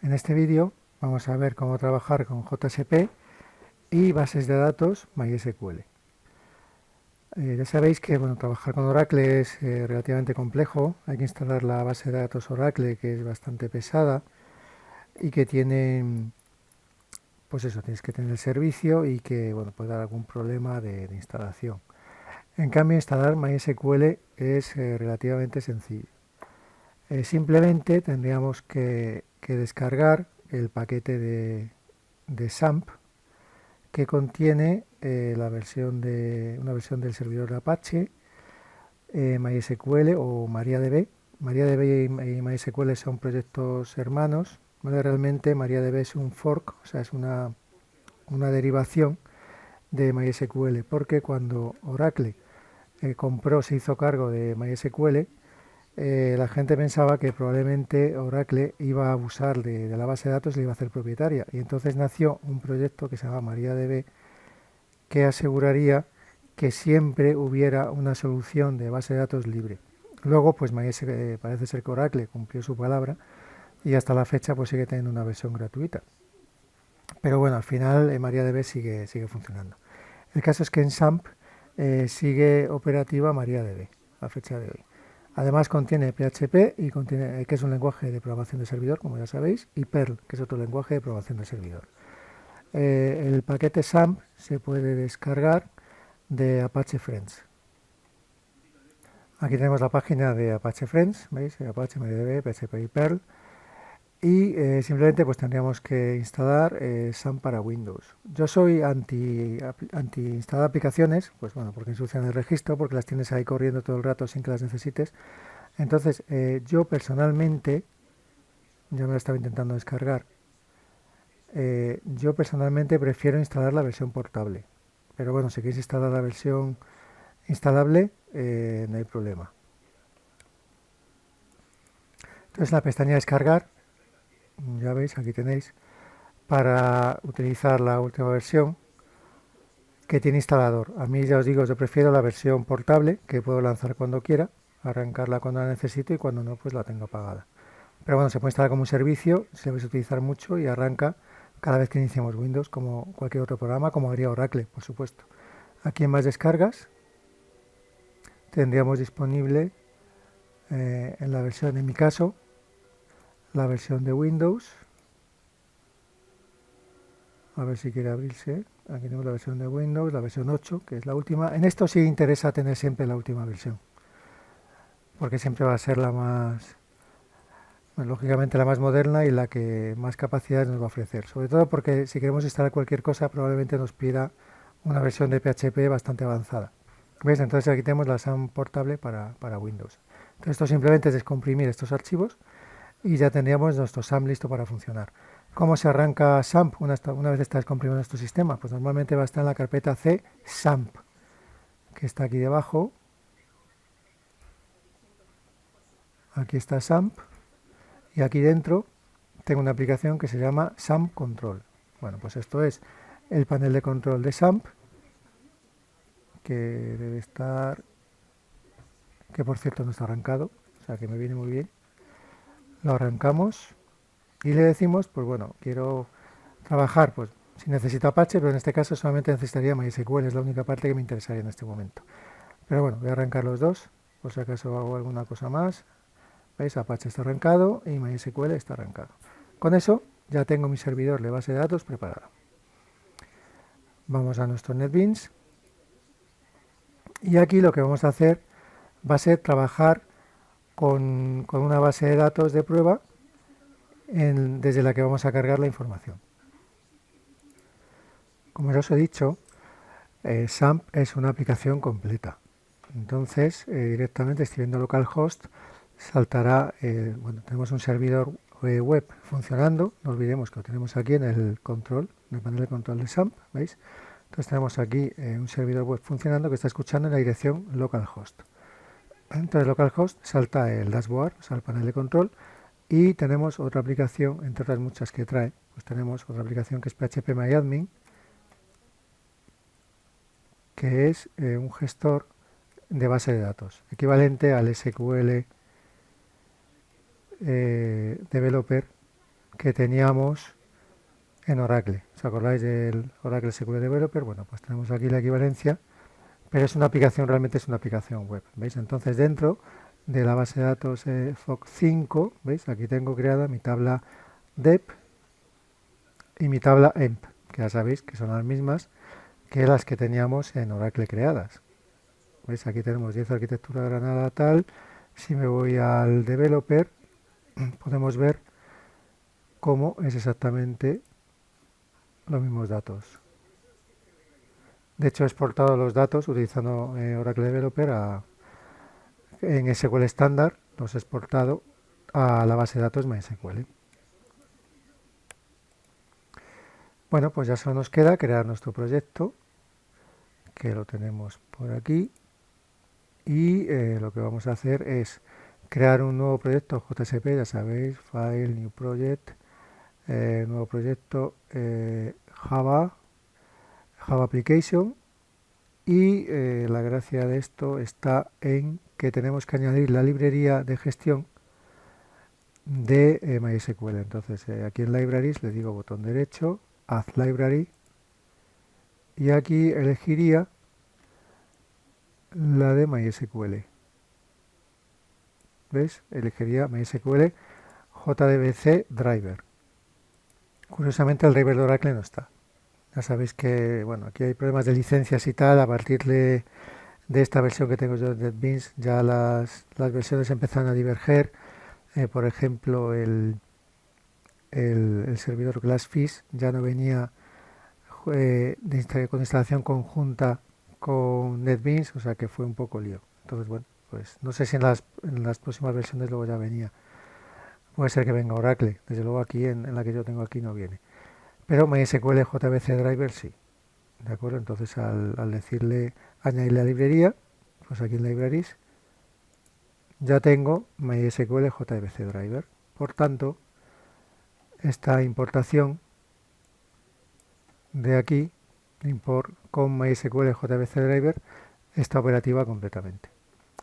En este vídeo vamos a ver cómo trabajar con JSP y bases de datos MySQL. Ya sabéis que trabajar con Oracle es relativamente complejo. Hay que instalar la base de datos Oracle, que es bastante pesada y que tiene, pues eso, tienes que tener el servicio y que puede dar algún problema de instalación. En cambio, instalar MySQL es relativamente sencillo. Simplemente tendríamos que descargar el paquete de SAMP que contiene una versión del servidor de Apache, MySQL o MariaDB. MariaDB y MySQL son proyectos hermanos. Realmente MariaDB es un fork, o sea, es una derivación de MySQL, porque cuando Oracle se hizo cargo de MySQL, la gente pensaba que probablemente Oracle iba a abusar de la base de datos y la iba a hacer propietaria. Y entonces nació un proyecto que se llama MariaDB, que aseguraría que siempre hubiera una solución de base de datos libre. Luego, pues parece ser que Oracle cumplió su palabra y hasta la fecha pues sigue teniendo una versión gratuita. Pero bueno, al final MariaDB sigue funcionando. El caso es que en SAMP sigue operativa MariaDB a fecha de hoy. Además contiene PHP, que es un lenguaje de programación de servidor, como ya sabéis, y Perl, que es otro lenguaje de programación de servidor. El paquete SAMP se puede descargar de Apache Friends. Aquí tenemos la página de Apache Friends, ¿veis? Apache, MariaDB, PHP y Perl. Y simplemente pues tendríamos que instalar SAMP para Windows. Yo soy anti instalar aplicaciones, pues porque ensucian el registro, porque las tienes ahí corriendo todo el rato sin que las necesites. Entonces yo personalmente, ya me la estaba intentando descargar, yo personalmente prefiero instalar la versión portable. Pero bueno, si queréis instalar la versión instalable, no hay problema. Entonces en la pestaña descargar, ya veis, aquí tenéis, para utilizar la última versión que tiene instalador. A mí ya os digo, yo prefiero la versión portable, que puedo lanzar cuando quiera, arrancarla cuando la necesito y cuando no, pues la tengo apagada. Pero bueno, se puede instalar como un servicio, si lo vais a utilizar mucho y arranca cada vez que iniciemos Windows, como cualquier otro programa, como haría Oracle, por supuesto. Aquí en más descargas tendríamos disponible en la versión, en mi caso, la versión de Windows. A ver si quiere abrirse. Aquí tenemos la versión de Windows, la versión 8, que es la última. En esto sí interesa tener siempre la última versión, porque siempre va a ser la más, lógicamente la más moderna y la que más capacidades nos va a ofrecer. Sobre todo porque si queremos instalar cualquier cosa, probablemente nos pida una versión de PHP bastante avanzada. ¿Veis? Entonces aquí tenemos la SAM portable para Windows. Entonces esto simplemente es descomprimir estos archivos y ya tendríamos nuestro SAM listo para funcionar. ¿Cómo se arranca SAMP una vez está descomprimido nuestro sistema? Pues normalmente va a estar en la carpeta C SAMP, que está aquí debajo. Aquí está SAMP y aquí dentro tengo una aplicación que se llama SAMP Control. Bueno, pues esto es el panel de control de SAMP, que debe estar, que por cierto no está arrancado, o sea que me viene muy bien. Lo arrancamos y le decimos, pues quiero trabajar, pues si necesito Apache, pero en este caso solamente necesitaría MySQL, es la única parte que me interesaría en este momento. Pero bueno, voy a arrancar los dos, por si acaso hago alguna cosa más. ¿Veis? Apache está arrancado y MySQL está arrancado. Con eso ya tengo mi servidor de base de datos preparado. Vamos a nuestro NetBeans y aquí lo que vamos a hacer va a ser trabajar con una base de datos de prueba desde la que vamos a cargar la información. Como ya os he dicho, SAMP es una aplicación completa. Entonces, directamente escribiendo localhost, saltará, tenemos un servidor web funcionando, no olvidemos que lo tenemos aquí en el control, en el panel de control de SAMP, ¿veis? Entonces tenemos aquí un servidor web funcionando que está escuchando en la dirección localhost. Entonces localhost salta el dashboard, o sea, el panel de control, y tenemos otra aplicación, entre otras muchas que trae, pues tenemos otra aplicación que es phpMyAdmin, que es un gestor de base de datos, equivalente al SQL Developer que teníamos en Oracle. ¿Os acordáis del Oracle SQL Developer? Bueno, pues tenemos aquí la equivalencia, pero es una aplicación, realmente es una aplicación web. ¿Veis? Entonces dentro de la base de datos FOC5, ¿veis? Aquí tengo creada mi tabla DEP y mi tabla EMP, que ya sabéis que son las mismas que las que teníamos en Oracle creadas. ¿Veis? Aquí tenemos 10 arquitectura Granada tal. Si me voy al developer, podemos ver cómo es exactamente los mismos datos. De hecho, he exportado los datos utilizando Oracle Developer en SQL estándar, los he exportado a la base de datos MySQL. Bueno, pues ya solo nos queda crear nuestro proyecto, que lo tenemos por aquí, y lo que vamos a hacer es crear un nuevo proyecto JSP, ya sabéis, File, New Project, nuevo proyecto Java Application, y la gracia de esto está en que tenemos que añadir la librería de gestión de MySQL. Entonces aquí en Libraries le digo botón derecho, Add Library, y aquí elegiría la de MySQL. ¿Ves? Elegiría MySQL JDBC Driver. Curiosamente el driver de Oracle no está. Ya sabéis que, bueno, aquí hay problemas de licencias y tal. A partir de esta versión que tengo yo de NetBeans, ya las versiones empezaron a diverger. Por ejemplo, el servidor Glassfish ya no venía con instalación conjunta con NetBeans, o sea que fue un poco lío. Entonces, bueno, pues no sé si en las próximas versiones luego ya venía. Puede ser que venga Oracle, desde luego aquí en la que yo tengo aquí no viene. Pero MySQL JBC Driver sí. ¿De acuerdo? Entonces al decirle añadir la librería, pues aquí en Libraries ya tengo MySQL JBC Driver. Por tanto, esta importación de aquí, import con MySQL JBC Driver, está operativa completamente.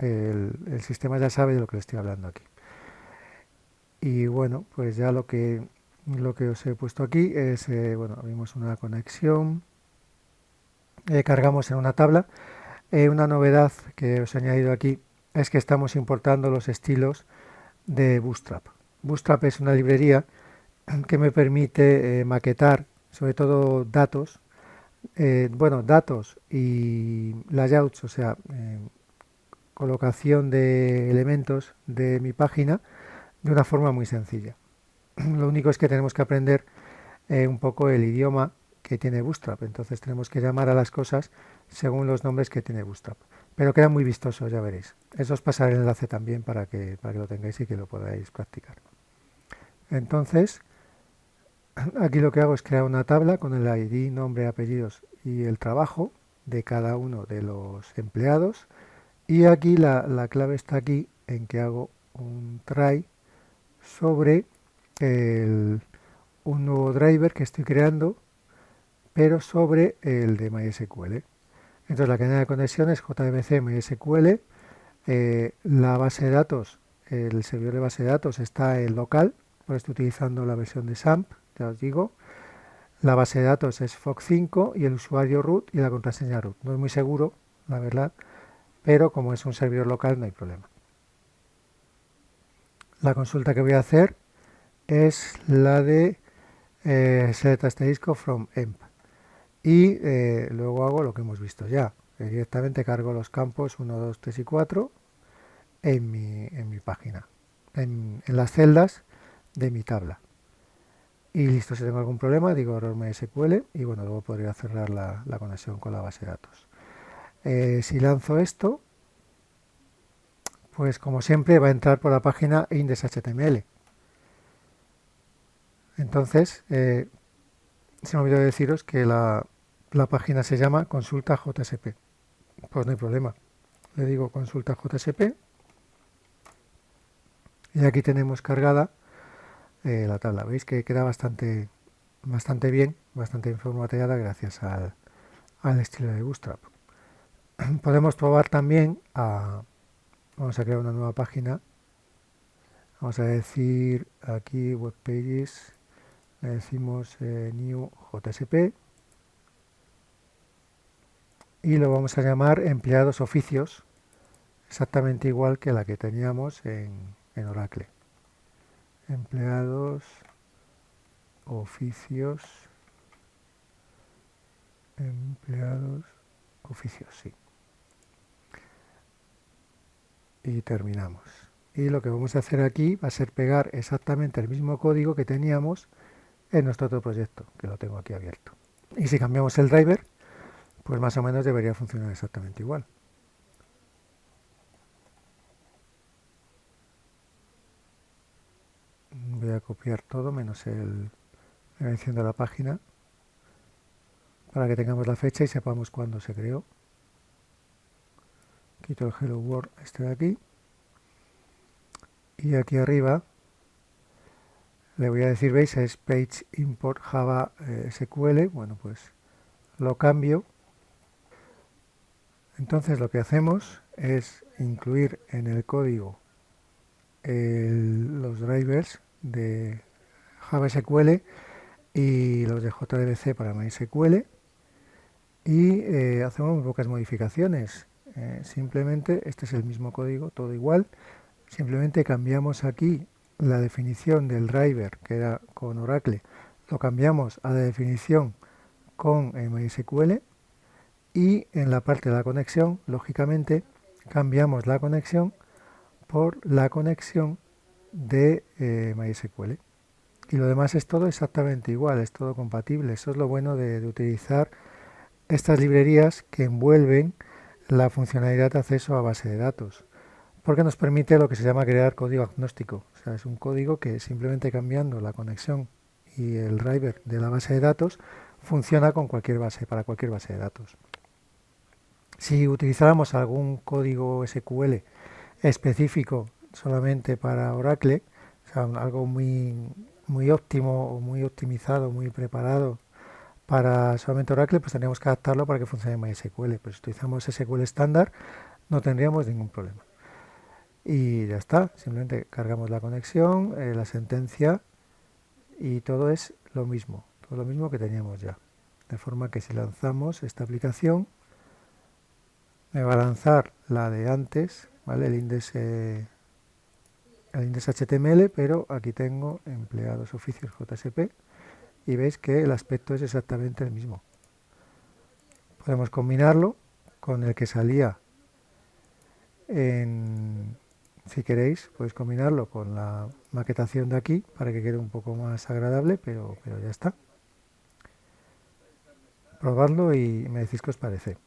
El sistema ya sabe de lo que le estoy hablando aquí. Y bueno, pues ya lo que os he puesto aquí es, bueno, abrimos una conexión, cargamos en una tabla. Una novedad que os he añadido aquí es que estamos importando los estilos de Bootstrap. Bootstrap es una librería que me permite maquetar sobre todo datos, bueno, datos y layouts, o sea, colocación de elementos de mi página de una forma muy sencilla. Lo único es que tenemos que aprender un poco el idioma que tiene Bootstrap, entonces tenemos que llamar a las cosas según los nombres que tiene Bootstrap. Pero queda muy vistoso, ya veréis. Eso os pasaré el enlace también para que lo tengáis y que lo podáis practicar. Entonces, aquí lo que hago es crear una tabla con el ID, nombre, apellidos y el trabajo de cada uno de los empleados. Y aquí la clave está aquí en que hago un try sobre un nuevo driver que estoy creando, pero sobre el de MySQL. Entonces la cadena de conexión es JDBC MySQL. La base de datos, el servidor de base de datos está en local, pues estoy utilizando la versión de SAMP, ya os digo. La base de datos es FOC5 y el usuario root y la contraseña root. No es muy seguro, la verdad, pero como es un servidor local no hay problema. La consulta que voy a hacer es la de select asterisco from emp. Y luego hago lo que hemos visto ya. Directamente cargo los campos 1, 2, 3 y 4 en mi página, en las celdas de mi tabla. Y listo, si tengo algún problema, digo error MySQL y bueno, luego podría cerrar la conexión con la base de datos. Si lanzo esto, pues como siempre va a entrar por la página index.html. Entonces, se me olvidó deciros que la página se llama consulta JSP. Pues no hay problema. Le digo consulta JSP y aquí tenemos cargada la tabla. Veis que queda bastante bien, bastante formateada gracias al estilo de Bootstrap. Podemos probar también vamos a crear una nueva página. Vamos a decir aquí web pages le decimos new JSP y lo vamos a llamar empleados oficios, exactamente igual que la que teníamos en Oracle. Empleados oficios, empleados oficios, sí. Y terminamos. Y lo que vamos a hacer aquí va a ser pegar exactamente el mismo código que teníamos en nuestro otro proyecto, que lo tengo aquí abierto. Y si cambiamos el driver, pues más o menos debería funcionar exactamente igual. Voy a copiar todo menos la mención de la página para que tengamos la fecha y sepamos cuándo se creó. Quito el Hello World este de aquí. Y aquí arriba le voy a decir, veis, es Page Import Java SQL. Bueno, pues lo cambio. Entonces lo que hacemos es incluir en el código los drivers de Java SQL y los de JDBC para MySQL y hacemos muy pocas modificaciones. Simplemente este es el mismo código, todo igual. Simplemente cambiamos aquí la definición del driver que era con Oracle, lo cambiamos a la definición con MySQL y en la parte de la conexión, lógicamente, cambiamos la conexión por la conexión de MySQL. Y lo demás es todo exactamente igual, es todo compatible. Eso es lo bueno de utilizar estas librerías que envuelven la funcionalidad de acceso a base de datos, porque nos permite lo que se llama crear código agnóstico. O sea, es un código que simplemente cambiando la conexión y el driver de la base de datos funciona con cualquier base, para cualquier base de datos. Si utilizáramos algún código SQL específico solamente para Oracle, o sea, algo muy óptimo o muy optimizado, muy preparado para solamente Oracle, pues tendríamos que adaptarlo para que funcione en MySQL. Pero si utilizamos SQL estándar, no tendríamos ningún problema. Y ya está, simplemente cargamos la conexión, la sentencia y todo es lo mismo que teníamos ya. De forma que si lanzamos esta aplicación, me va a lanzar la de antes, ¿vale? El index HTML, pero aquí tengo empleados oficios JSP y veis que el aspecto es exactamente el mismo. Podemos combinarlo con el que salía si queréis, podéis combinarlo con la maquetación de aquí para que quede un poco más agradable, pero ya está. Probadlo y me decís qué os parece.